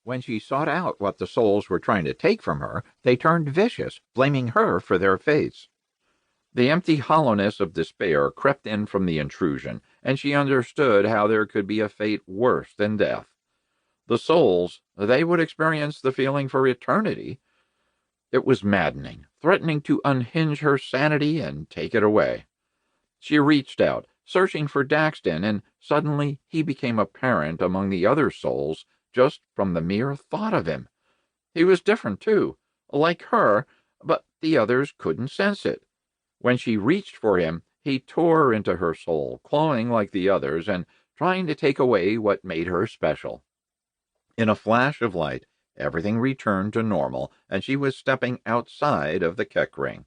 When she sought out what the souls were trying to take from her, they turned vicious, blaming her for their fates. The empty hollowness of despair crept in from the intrusion, and she understood how there could be a fate worse than death. The souls, they would experience the feeling for eternity. It was maddening, threatening to unhinge her sanity and take it away. She reached out, searching for Daxton, and suddenly he became apparent among the other souls just from the mere thought of him. He was different, too, like her, but the others couldn't sense it. When she reached for him, he tore into her soul, clawing like the others and trying to take away what made her special. In a flash of light, everything returned to normal, and she was stepping outside of the Keck ring.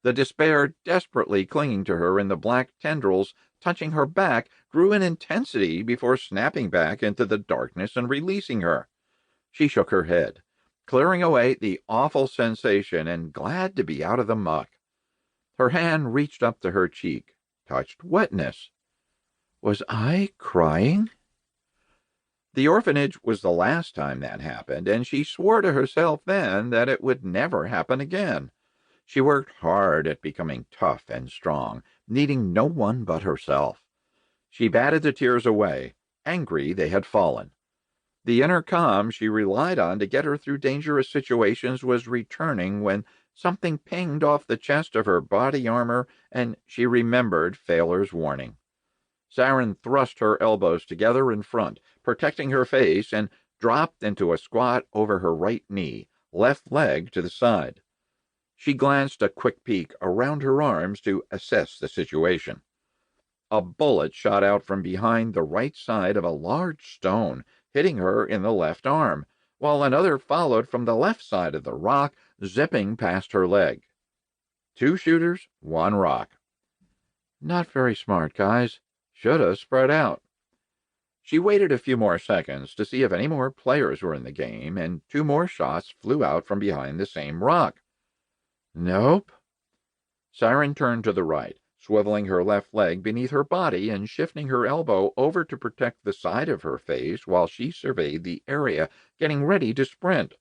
The despair desperately clinging to her in the black tendrils touching her back grew in intensity before snapping back into the darkness and releasing her. She shook her head, clearing away the awful sensation and glad to be out of the muck. Her hand reached up to her cheek, touched wetness. Was I crying? The orphanage was the last time that happened, and she swore to herself then that it would never happen again. She worked hard at becoming tough and strong, needing no one but herself. She batted the tears away, angry they had fallen. The inner calm she relied on to get her through dangerous situations was returning when something pinged off the chest of her body armor, and she remembered Failer's warning. Saren thrust her elbows together in front, protecting her face, and dropped into a squat over her right knee, left leg to the side. She glanced a quick peek around her arms to assess the situation. A bullet shot out from behind the right side of a large stone, hitting her in the left arm, while another followed from the left side of the rock, zipping past her leg. 2 shooters, 1 rock. Not very smart, guys. Should have spread out. She waited a few more seconds to see if any more players were in the game, and 2 more shots flew out from behind the same rock. Nope. Saren turned to the right, swiveling her left leg beneath her body and shifting her elbow over to protect the side of her face while she surveyed the area, getting ready to sprint.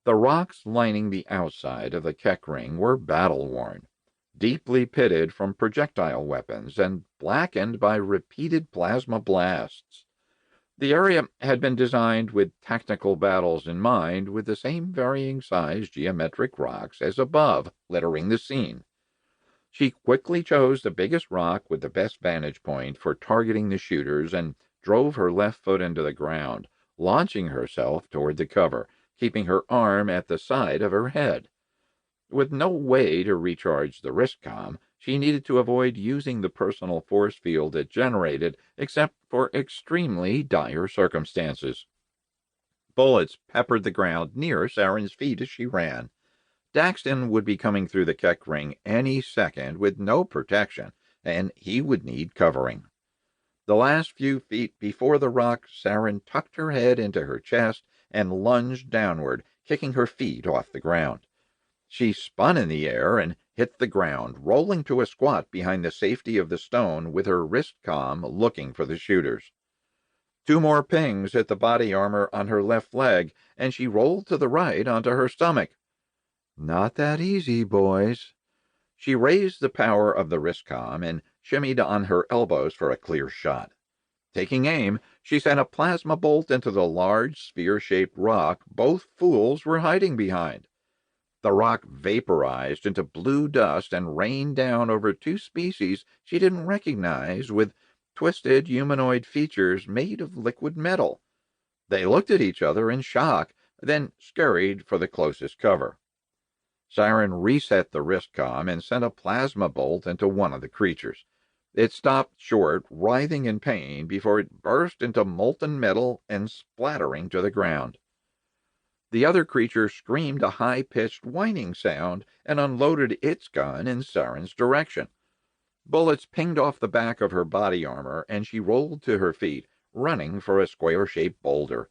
The rocks lining the outside of the Keck ring were battle-worn, deeply pitted from projectile weapons and blackened by repeated plasma blasts. The area had been designed with tactical battles in mind, with the same varying size geometric rocks as above, littering the scene. She quickly chose the biggest rock with the best vantage point for targeting the shooters and drove her left foot into the ground, launching herself toward the cover, keeping her arm at the side of her head. With no way to recharge the wrist comm, she needed to avoid using the personal force field it generated except for extremely dire circumstances. Bullets peppered the ground near Saren's feet as she ran. Daxton would be coming through the Keck ring any second with no protection, and he would need covering. The last few feet before the rock, Saren tucked her head into her chest and lunged downward, kicking her feet off the ground. She spun in the air and hit the ground, rolling to a squat behind the safety of the stone with her wrist comm looking for the shooters. 2 more pings hit the body armor on her left leg, and she rolled to the right onto her stomach. Not that easy, boys. She raised the power of the wrist comm and shimmied on her elbows for a clear shot. Taking aim, she sent a plasma bolt into the large sphere-shaped rock both fools were hiding behind. The rock vaporized into blue dust and rained down over 2 species she didn't recognize, with twisted humanoid features made of liquid metal. They looked at each other in shock, then scurried for the closest cover. Saren reset the wrist comm and sent a plasma bolt into one of the creatures. It stopped short, writhing in pain, before it burst into molten metal and splattering to the ground. The other creature screamed a high-pitched whining sound and unloaded its gun in Saren's direction. Bullets pinged off the back of her body armor, and she rolled to her feet, running for a square-shaped boulder.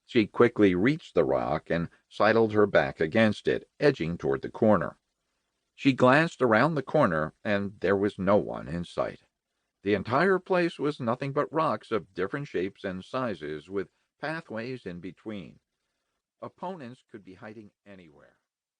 She quickly reached the rock and sidled her back against it, edging toward the corner. She glanced around the corner, and there was no one in sight. The entire place was nothing but rocks of different shapes and sizes, with pathways in between. Opponents could be hiding anywhere,